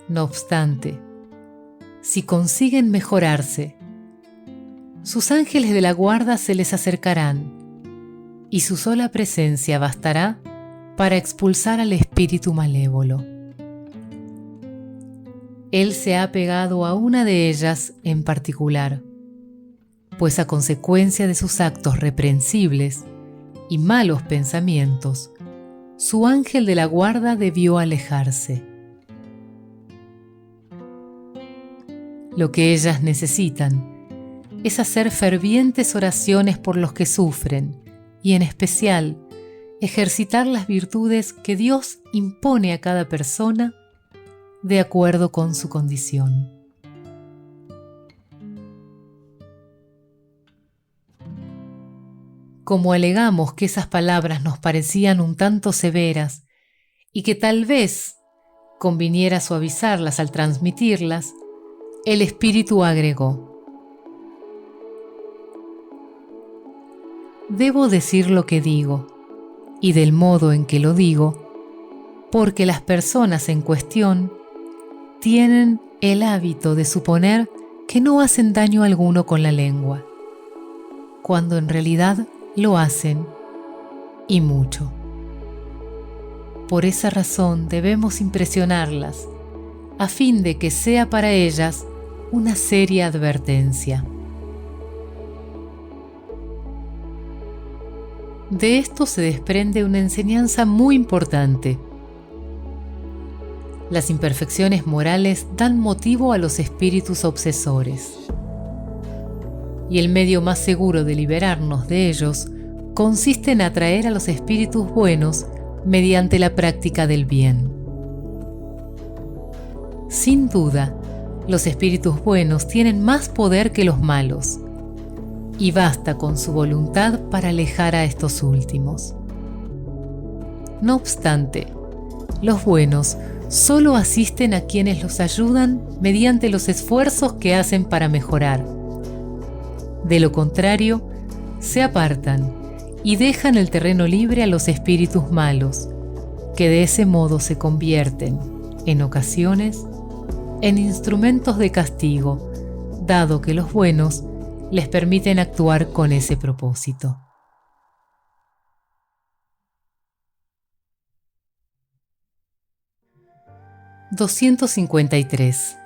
No obstante, si consiguen mejorarse, sus ángeles de la guarda se les acercarán, y su sola presencia bastará para expulsar al espíritu malévolo. Él se ha pegado a una de ellas en particular, pues a consecuencia de sus actos reprensibles y malos pensamientos, su ángel de la guarda debió alejarse. Lo que ellas necesitan es hacer fervientes oraciones por los que sufren y, en especial, ejercitar las virtudes que Dios impone a cada persona de acuerdo con su condición. Como alegamos que esas palabras nos parecían un tanto severas y que tal vez conviniera suavizarlas al transmitirlas, el espíritu agregó: debo decir lo que digo y del modo en que lo digo, porque las personas en cuestión tienen el hábito de suponer que no hacen daño alguno con la lengua, cuando en realidad lo hacen, y mucho. Por esa razón debemos impresionarlas, a fin de que sea para ellas una seria advertencia. De esto se desprende una enseñanza muy importante. Las imperfecciones morales dan motivo a los espíritus obsesores, y el medio más seguro de liberarnos de ellos consiste en atraer a los espíritus buenos mediante la práctica del bien. Sin duda, los espíritus buenos tienen más poder que los malos, y basta con su voluntad para alejar a estos últimos. No obstante, los buenos solo asisten a quienes los ayudan mediante los esfuerzos que hacen para mejorar. De lo contrario, se apartan y dejan el terreno libre a los espíritus malos, que de ese modo se convierten, en ocasiones, en instrumentos de castigo, dado que los buenos les permiten actuar con ese propósito. (253)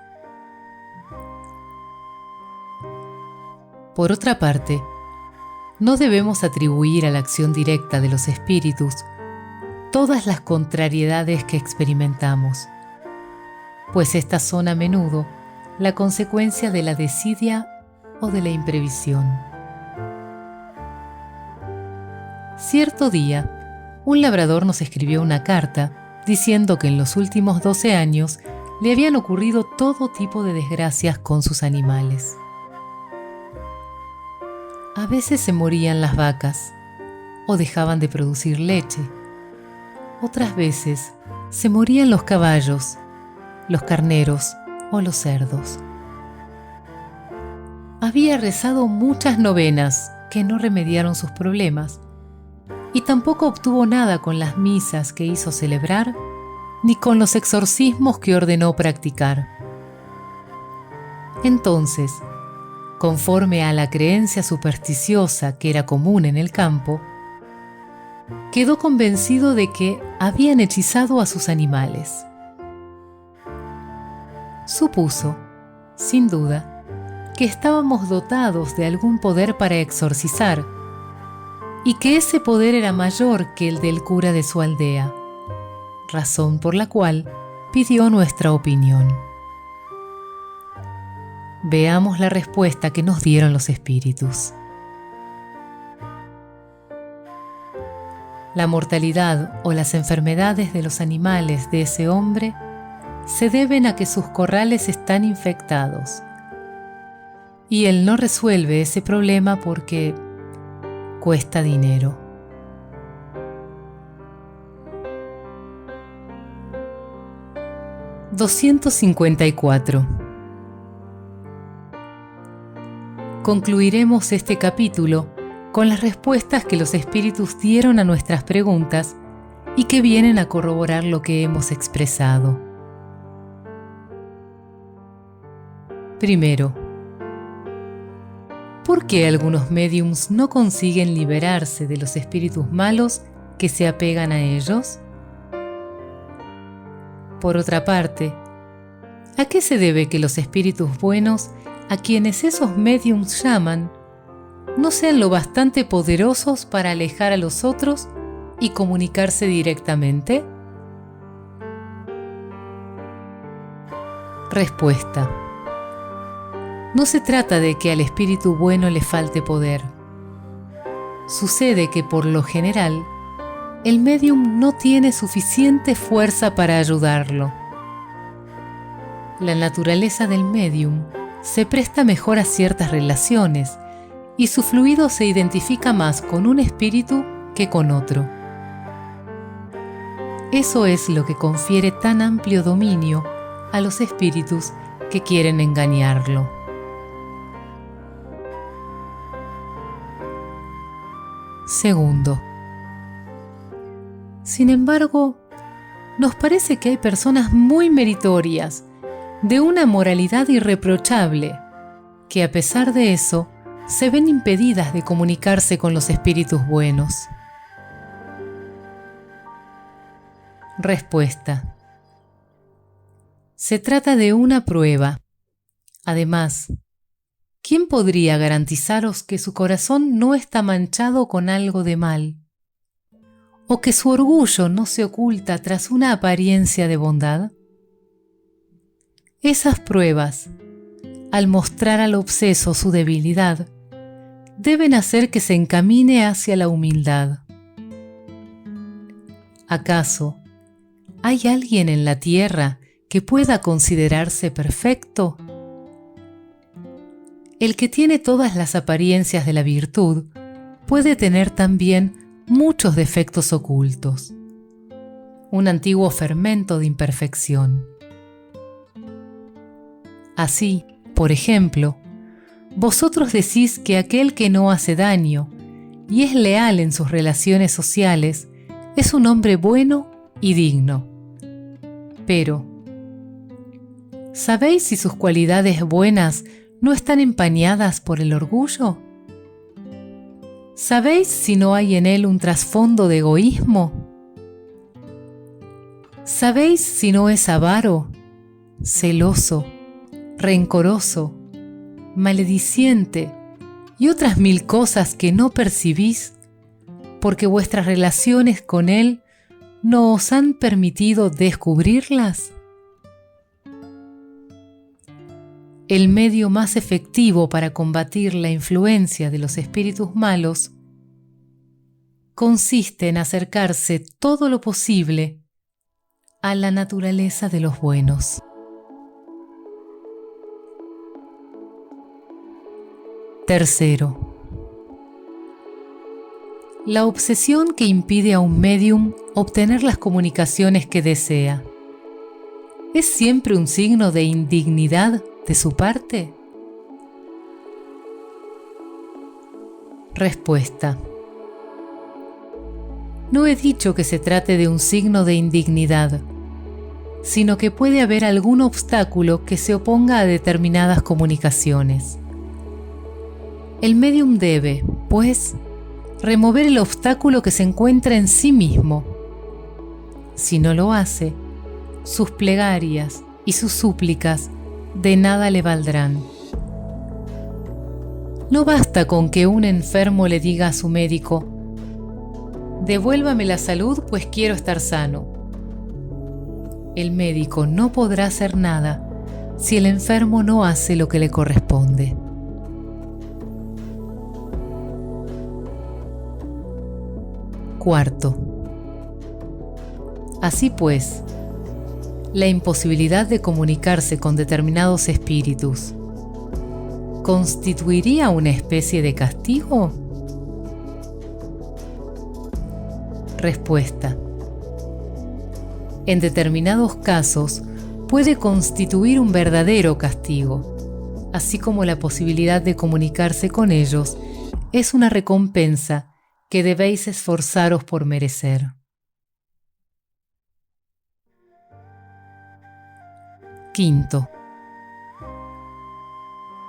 Por otra parte, no debemos atribuir a la acción directa de los espíritus todas las contrariedades que experimentamos, pues estas son a menudo la consecuencia de la desidia o de la imprevisión. Cierto día, un labrador nos escribió una carta diciendo que en los últimos 12 años le habían ocurrido todo tipo de desgracias con sus animales. A veces se morían las vacas o dejaban de producir leche. Otras veces se morían los caballos, los carneros o los cerdos. Había rezado muchas novenas que no remediaron sus problemas y tampoco obtuvo nada con las misas que hizo celebrar ni con los exorcismos que ordenó practicar. Entonces, conforme a la creencia supersticiosa que era común en el campo, quedó convencido de que habían hechizado a sus animales. Supuso, sin duda, que estábamos dotados de algún poder para exorcizar y que ese poder era mayor que el del cura de su aldea, razón por la cual pidió nuestra opinión. Veamos la respuesta que nos dieron los espíritus. La mortalidad o las enfermedades de los animales de ese hombre se deben a que sus corrales están infectados, y él no resuelve ese problema porque cuesta dinero. (254) Concluiremos este capítulo con las respuestas que los espíritus dieron a nuestras preguntas y que vienen a corroborar lo que hemos expresado. Primero, ¿por qué algunos médiums no consiguen liberarse de los espíritus malos que se apegan a ellos? Por otra parte, ¿a qué se debe que los espíritus buenos, a quienes esos médiums llaman, no sean lo bastante poderosos para alejar a los otros y comunicarse directamente? Respuesta: no se trata de que al espíritu bueno le falte poder. Sucede que por lo general, el médium no tiene suficiente fuerza para ayudarlo. La naturaleza del médium se presta mejor a ciertas relaciones y su fluido se identifica más con un espíritu que con otro. Eso es lo que confiere tan amplio dominio a los espíritus que quieren engañarlo. Segundo, sin embargo, nos parece que hay personas muy meritorias, de una moralidad irreprochable, que a pesar de eso, se ven impedidas de comunicarse con los espíritus buenos. Respuesta: se trata de una prueba. Además, ¿quién podría garantizaros que su corazón no está manchado con algo de mal? ¿O que su orgullo no se oculta tras una apariencia de bondad? Esas pruebas, al mostrar al obseso su debilidad, deben hacer que se encamine hacia la humildad. ¿Acaso hay alguien en la tierra que pueda considerarse perfecto? El que tiene todas las apariencias de la virtud puede tener también muchos defectos ocultos, un antiguo fermento de imperfección. Así, por ejemplo, vosotros decís que aquel que no hace daño y es leal en sus relaciones sociales es un hombre bueno y digno. Pero, ¿sabéis si sus cualidades buenas no están empañadas por el orgullo? ¿Sabéis si no hay en él un trasfondo de egoísmo? ¿Sabéis si no es avaro, celoso, rencoroso, malediciente y otras 1000 cosas que no percibís porque vuestras relaciones con él no os han permitido descubrirlas? El medio más efectivo para combatir la influencia de los espíritus malos consiste en acercarse todo lo posible a la naturaleza de los buenos. Tercero, la obsesión que impide a un médium obtener las comunicaciones que desea, ¿es siempre un signo de indignidad de su parte? Respuesta: no he dicho que se trate de un signo de indignidad, sino que puede haber algún obstáculo que se oponga a determinadas comunicaciones. El médium debe, pues, remover el obstáculo que se encuentra en sí mismo. Si no lo hace, sus plegarias y sus súplicas de nada le valdrán. No basta con que un enfermo le diga a su médico: «Devuélvame la salud, pues quiero estar sano». El médico no podrá hacer nada si el enfermo no hace lo que le corresponde. Cuarto, así pues, la imposibilidad de comunicarse con determinados espíritus ¿constituiría una especie de castigo? Respuesta: en determinados casos puede constituir un verdadero castigo, así como la posibilidad de comunicarse con ellos es una recompensa que debéis esforzaros por merecer. Quinto,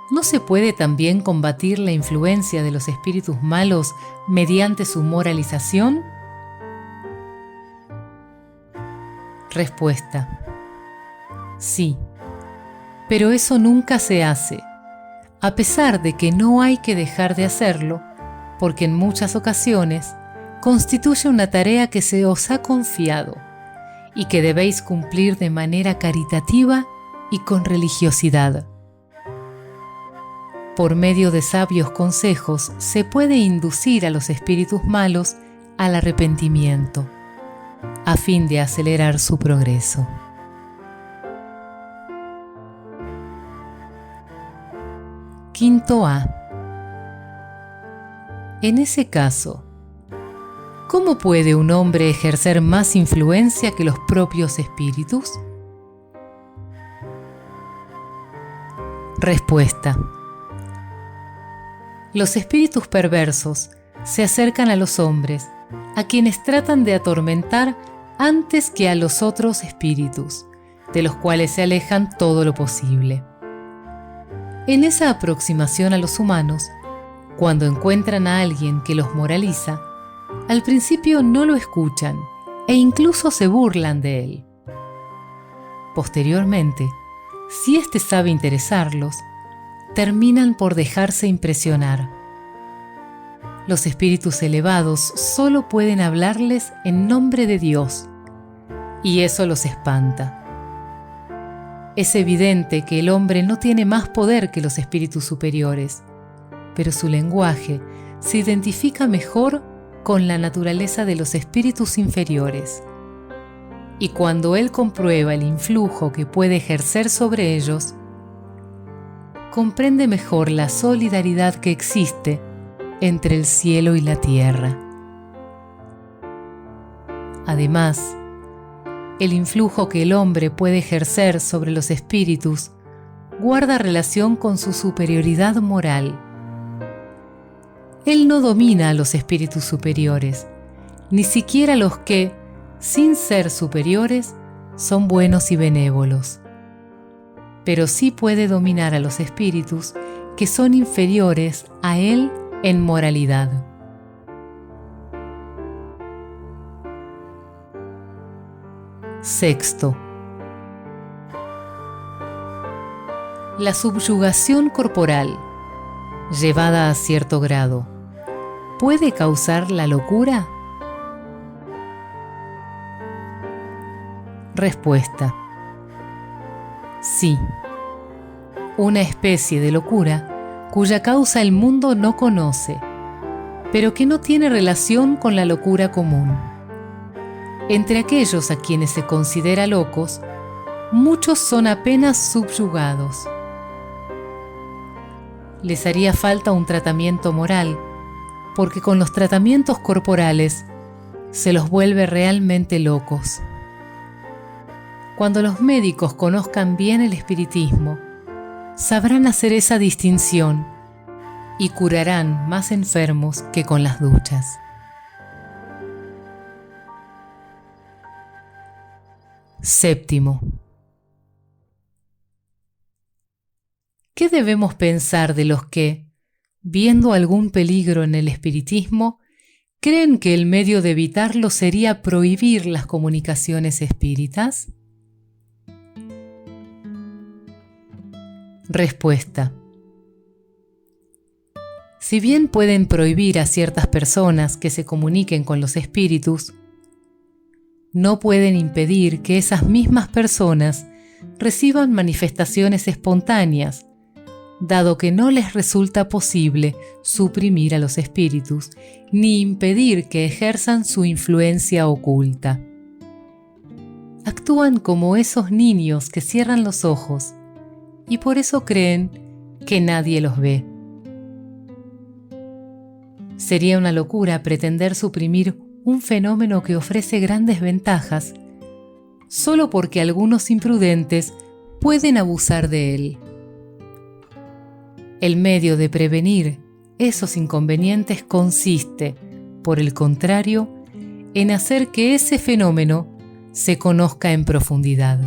¿no se puede también combatir la influencia de los espíritus malos mediante su moralización? Respuesta: sí, pero eso nunca se hace, a pesar de que no hay que dejar de hacerlo, porque en muchas ocasiones constituye una tarea que se os ha confiado y que debéis cumplir de manera caritativa y con religiosidad. Por medio de sabios consejos se puede inducir a los espíritus malos al arrepentimiento, a fin de acelerar su progreso. Quinto A. En ese caso, ¿cómo puede un hombre ejercer más influencia que los propios espíritus? Respuesta: los espíritus perversos se acercan a los hombres, a quienes tratan de atormentar antes que a los otros espíritus, de los cuales se alejan todo lo posible. En esa aproximación a los humanos, cuando encuentran a alguien que los moraliza, al principio no lo escuchan e incluso se burlan de él. Posteriormente, si éste sabe interesarlos, terminan por dejarse impresionar. Los espíritus elevados solo pueden hablarles en nombre de Dios, y eso los espanta. Es evidente que el hombre no tiene más poder que los espíritus superiores, pero su lenguaje se identifica mejor con la naturaleza de los espíritus inferiores. y cuando él comprueba el influjo que puede ejercer sobre ellos, comprende mejor la solidaridad que existe entre el cielo y la tierra. Además, el influjo que el hombre puede ejercer sobre los espíritus guarda relación con su superioridad moral. Él no domina a los espíritus superiores, ni siquiera los que, sin ser superiores, son buenos y benévolos. Pero sí puede dominar a los espíritus que son inferiores a él en moralidad. Sexto, la subyugación corporal, llevada a cierto grado, ¿puede causar la locura? Respuesta: sí. Una especie de locura cuya causa el mundo no conoce, pero que no tiene relación con la locura común. Entre aquellos a quienes se considera locos, muchos son apenas subyugados. Les haría falta un tratamiento moral, porque con los tratamientos corporales se los vuelve realmente locos. Cuando los médicos conozcan bien el espiritismo, sabrán hacer esa distinción y curarán más enfermos que con las duchas. Séptimo. ¿Qué debemos pensar de los que, viendo algún peligro en el espiritismo, creen que el medio de evitarlo sería prohibir las comunicaciones espíritas? Respuesta: si bien pueden prohibir a ciertas personas que se comuniquen con los espíritus, no pueden impedir que esas mismas personas reciban manifestaciones espontáneas, dado que no les resulta posible suprimir a los espíritus ni impedir que ejerzan su influencia oculta. Actúan como esos niños que cierran los ojos y por eso creen que nadie los ve. Sería una locura pretender suprimir un fenómeno que ofrece grandes ventajas solo porque algunos imprudentes pueden abusar de él. El medio de prevenir esos inconvenientes consiste, por el contrario, en hacer que ese fenómeno se conozca en profundidad.